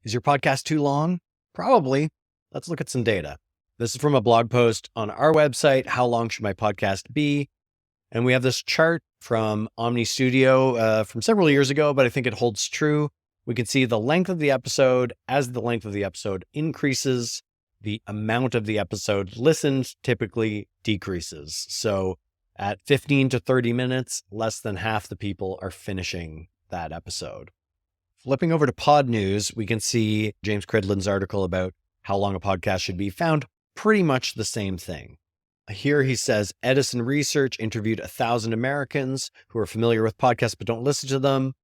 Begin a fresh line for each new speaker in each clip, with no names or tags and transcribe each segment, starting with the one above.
Is your podcast too long? Probably. Let's look at some data. This is from a blog post on our website, How Long Should My Podcast Be? And we have this chart from Omni Studio from several years ago, but I think it holds true. We can see the length of the episode. As the length of the episode increases, the amount of the episode listened typically decreases. So at 15 to 30 minutes, less than half the people are finishing that episode. Flipping over to Pod News, we can see James Cridland's article about how long a podcast should be found pretty much the same thing. Here he says, Edison Research interviewed 1,000 Americans who are familiar with podcasts but don't listen to them.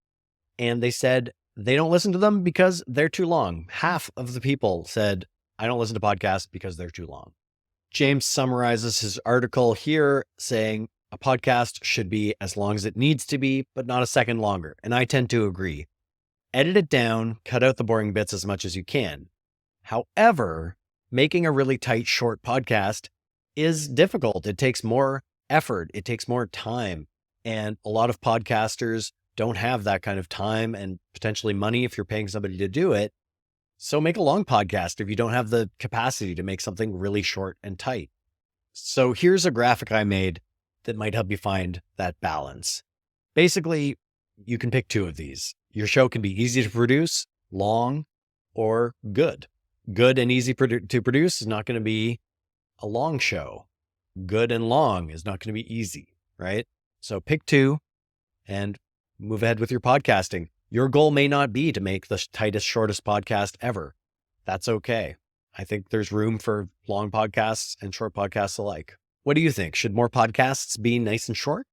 And they said they don't listen to them because they're too long. Half of the people said, I don't listen to podcasts because they're too long. James summarizes his article here saying a podcast should be as long as it needs to be, but not a second longer. And I tend to agree. Edit it down, cut out the boring bits as much as you can. However, making a really tight, short podcast is difficult. It takes more effort. It takes more time. And a lot of podcasters don't have that kind of time and potentially money if you're paying somebody to do it. So make a long podcast if you don't have the capacity to make something really short and tight. So here's a graphic I made that might help you find that balance. Basically, you can pick two of these. Your show can be easy to produce, long, or good. Good and easy to produce is not going to be a long show. Good and long is not going to be easy, right? So pick two and move ahead with your podcasting. Your goal may not be to make the tightest, shortest podcast ever. That's okay. I think there's room for long podcasts and short podcasts alike. What do you think? Should more podcasts be nice and short?